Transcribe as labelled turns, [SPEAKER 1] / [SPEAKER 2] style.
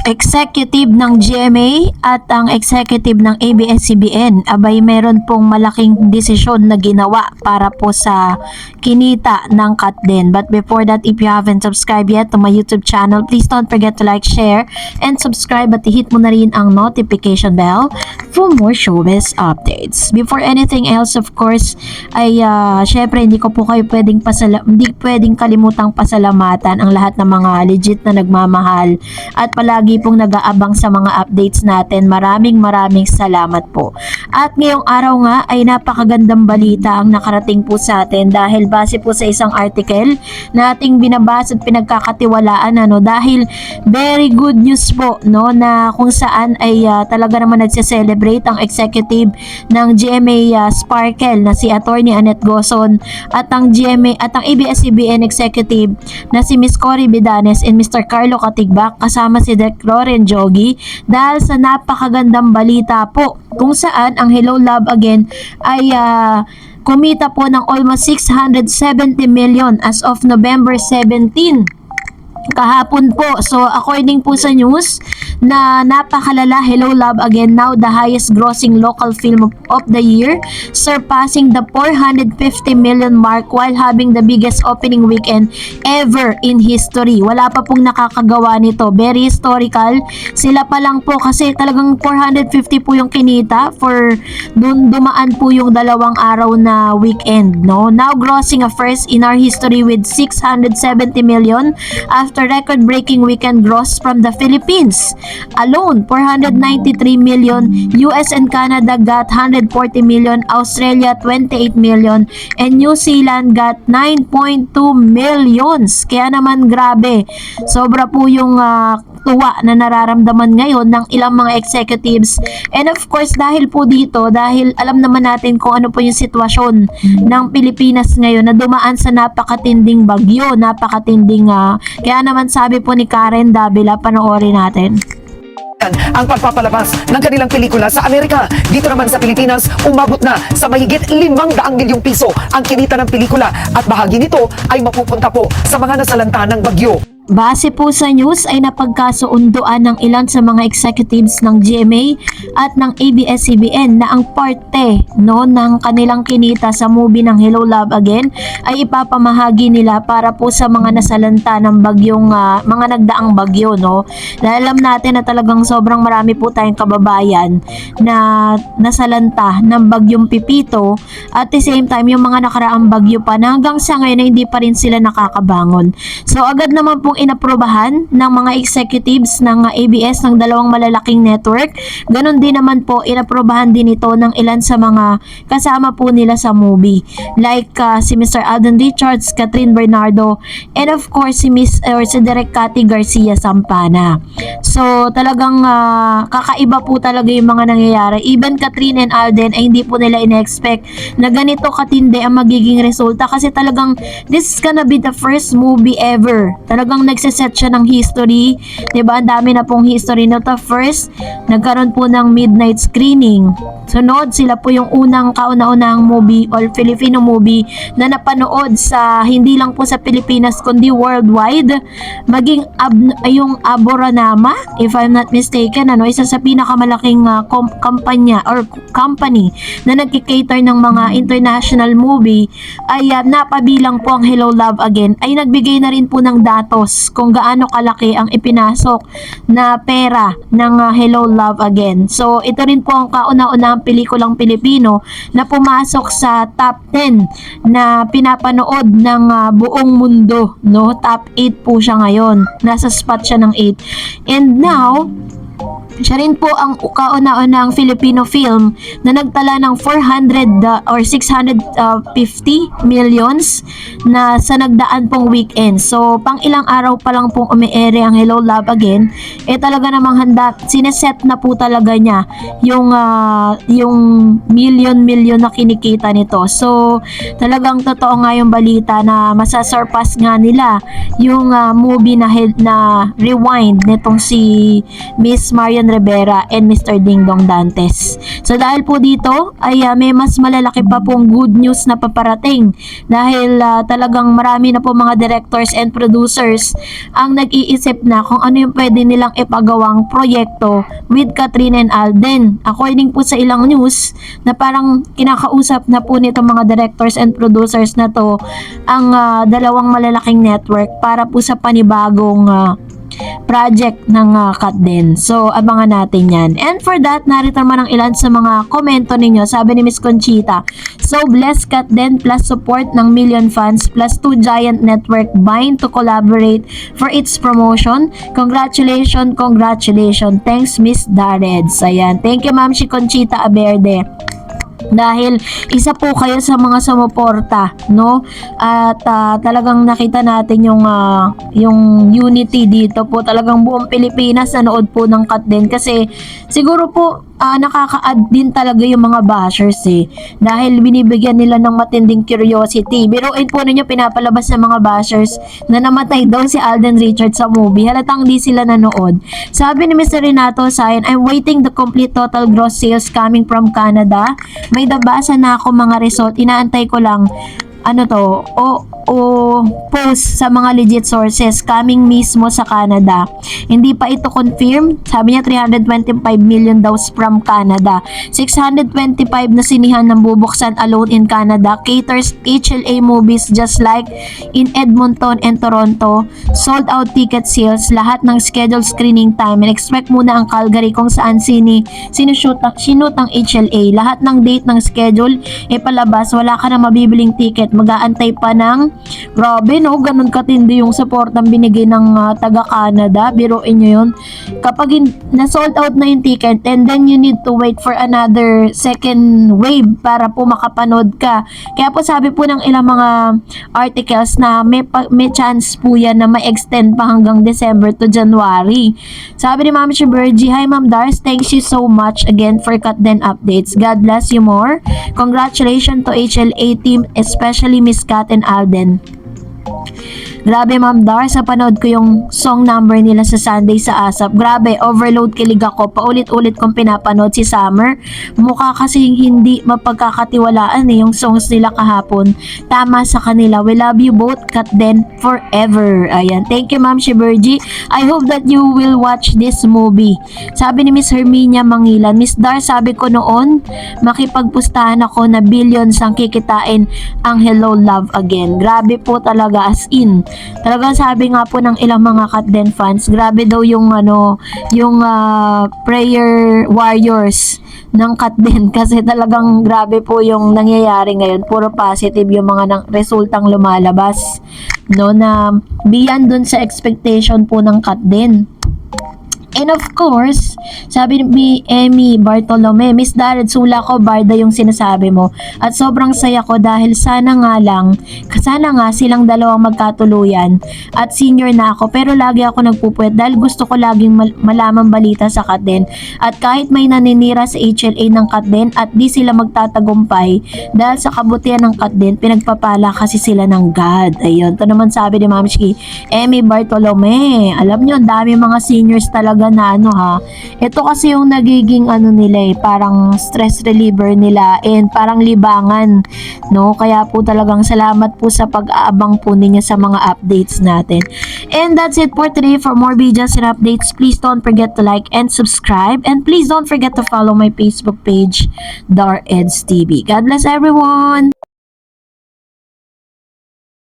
[SPEAKER 1] Executive ng GMA at ang executive ng ABS-CBN abay meron pong malaking desisyon na ginawa para po sa kinita ng Katden. But before that, if you haven't subscribed yet to my YouTube channel, please don't forget to like, share, and subscribe at hit mo na rin ang notification bell for more showbiz updates. Before anything else, of course, ay syempre hindi pwedeng kalimutang pasalamatan ang lahat ng mga legit na nagmamahal at palagi pong nag-aabang sa mga updates natin. Maraming salamat po. At ngayong araw nga ay napakagandang balita ang nakarating po sa atin dahil base po sa isang article na ating binabasa at pinagkakatiwalaan dahil very good news po na kung saan ay talaga naman nagse-celebrate ang executive ng GMA Sparkle na si Attorney Annette Gozon at ang GMA at ang ABS-CBN executive na si Miss Cory Bidanes and Mr. Carlo Katigbak kasama si Direk Loren Jogi dahil sa napakagandang balita po kung saan ang Hello Love Again ay kumita po ng almost 670 million as of November 17 kahapon po. So according po sa news na napakalala, Hello Love Again now the highest grossing local film of the year, surpassing the 450 million mark while having the biggest opening weekend ever in history. Wala pa pong nakakagawa nito. Very historical. Sila pa lang po kasi talagang 450 po yung kinita for dumaan po yung dalawang araw na weekend. Now grossing a first in our history with 670 million after record-breaking weekend gross from the Philippines. Alone, 493 million, US and Canada got 140 million, Australia 28 million, and New Zealand got 9.2 millions. Kaya naman grabe, sobra po yung tuwa na nararamdaman ngayon ng ilang mga executives. And of course, dahil po dito, dahil alam naman natin kung ano po yung sitwasyon ng Pilipinas ngayon na dumaan sa napakatinding bagyo, kaya naman sabi po ni Karen Davila, panoorin natin.
[SPEAKER 2] Ang pagpapalabas ng kanilang pelikula sa Amerika. Dito naman sa Pilipinas, umabot na sa mahigit 500 milyong piso ang kinita ng pelikula at bahagi nito ay mapupunta po sa mga nasalanta ng bagyo.
[SPEAKER 1] Base po sa news ay napagkasuunduan ng ilan sa mga executives ng GMA at ng ABS-CBN na ang parte ng kanilang kinita sa movie ng Hello Love Again ay ipapamahagi nila para po sa mga nasalanta ng bagyong mga nagdaang bagyo. Dahil alam natin na talagang sobrang marami po tayong kababayan na nasalanta ng bagyong Pipito at the same time yung mga nakaraang bagyo pa na hanggang sa ngayon na hindi pa rin sila nakakabangon. So agad naman pong inaprobahan ng mga executives ng ABS ng dalawang malalaking network. Ganon din naman po inaprobahan din ito ng ilan sa mga kasama po nila sa movie. Like si Mr. Alden Richards, Catherine Bernardo, and of course si Direk Cathy Garcia Sampana. So talagang kakaiba po talaga yung mga nangyayari. Even Catherine and Alden ay hindi po nila in-expect na ganito katindi ang magiging resulta kasi talagang this is gonna be the first movie ever. Talagang nagsiset siya ng history, 'di ba? Ang dami na pong history nito. First, nagkaroon po ng midnight screening. Sunod, sila po yung unang kauna-unahang movie or Filipino movie na napanood sa hindi lang po sa Pilipinas kundi worldwide. Maging yung Aboranama, if I'm not mistaken, isa sa pinakamalaking kampanya or company na nagki-cater ng mga international movie ay napabilang po ang Hello Love Again ay nagbigay na rin po ng datos kung gaano kalaki ang ipinasok na pera ng Hello Love Again. So ito rin po ang kauna-unahang pelikulang Pilipino na pumasok sa top 10 na pinapanood ng buong mundo, top 8 po siya ngayon. Nasa spot siya ng 8. And now, siya rin po ang kauna-unahang Filipino film na nagtala ng 400 or 650 millions na sa nagdaan pong weekend. So, pang ilang araw pa lang pong umiere ang Hello Love Again, talaga namang handa, sineset na po talaga niya yung million na kinikita nito. So, talagang totoo nga yung balita na masasurpass nga nila yung movie na Rewind nitong si Miss Marian Alden Rivera and Mr. Dingdong Dantes. So dahil po dito ay may mas malalaki pa pong good news na paparating dahil talagang marami na po mga directors and producers ang nag-iisip na kung ano yung pwede nilang ipagawang proyekto with Katrina and Alden. According po sa ilang news na parang kinakausap na po nito mga directors and producers na to ang dalawang malalaking network para po sa panibagong project ng Katden. So, abangan natin yan. And for that, narito naman ang ilan sa mga komento ninyo. Sabi ni Miss Conchita, so bless Katden plus support ng million fans plus 2 giant network bind to collaborate for its promotion. Congratulations, congratulations. Thanks, Miss Dareds. Ayan. Thank you, Ma'am si Conchita Aberde. Dahil isa po kayo sa mga sumuporta, no? At talagang nakita natin yung unity dito po. Talagang buong Pilipinas nanood po ng Katden kasi siguro po nakaka-add din talaga yung mga bashers dahil binibigyan nila ng matinding curiosity. Biruin po ninyo pinapalabas ng mga bashers na namatay daw si Alden Richards sa movie. Halatang di sila nanood. Sabi ni Mr. Renato Sayan, I'm waiting the complete total gross sales coming from Canada. May nabasa na ako mga result. Inaantay ko lang post sa mga legit sources coming mismo sa Canada. Hindi pa ito confirm. Sabi niya 325 million daw from Canada. 625 na sinihan ng bubuksan alone in Canada. Caters HLA movies just like in Edmonton and Toronto. Sold out ticket sales. Lahat ng scheduled screening time. And expect muna ang Calgary kung saan sinushoot ang HLA. Lahat ng date ng schedule palabas. Wala ka na mabibiling ticket. Mag-aantay pa ng grabe no, ganun katindi yung support ng binigay ng taga-Canada. Biruin nyo yun. Kapag na-sold out na yung ticket and then you need to wait for another second wave para po makapanood ka. Kaya po sabi po ng ilang mga articles na may chance po yan na ma-extend pa hanggang December to January. Sabi ni Ma'am Shibergy, hi Ma'am Dars, thanks you so much again for Katden updates. God bless you more. Congratulations to HLA team, especially Miss Kat and Alden. Grabe Ma'am Dar, sa panood ko yung song number nila sa Sunday sa ASAP. Grabe, overload kilig ako. Paulit-ulit kong pinapanood si Summer. Mukha kasing hindi mapagkakatiwalaan yung songs nila kahapon. Tama sa kanila. We love you both, Katden forever. Ayan. Thank you Ma'am Shibergy. I hope that you will watch this movie. Sabi ni Miss Herminia Mangilan, Miss Dar, sabi ko noon, makipagpustahan ako na billions ang kikitain ang Hello Love Again. Grabe po talaga, as in. Talagang sabi nga po ng ilang mga Katden fans, grabe daw yung prayer warriors ng Katden kasi talagang grabe po yung nangyayari ngayon. Puro positive yung mga resultang lumalabas, no, na beyond dun sa expectation po ng Katden. And of course, sabi ni Emmy Bartolome, Miss Darred, sula ko, barda yung sinasabi mo. At sobrang saya ko dahil sana nga silang dalawang magkatuluyan. At senior na ako, pero lagi ako nagpupuwet dahil gusto ko laging malaman balita sa Katden. At kahit may naninira sa HLA ng Katden at di sila magtatagumpay, dahil sa kabutihan ng Katden, pinagpapala kasi sila ng God. Ayun, ito naman sabi ni Ma'am Emmy Bartolome. Alam nyo, ang dami mga seniors talaga na ito kasi yung nagiging nila parang stress reliever nila and parang libangan, no? Kaya po talagang salamat po sa pag-aabang po ninyo sa mga updates natin. And that's it for today. For more videos and updates, please don't forget to like and subscribe, and please don't forget to follow my Facebook page, Dar Eds TV. God bless everyone!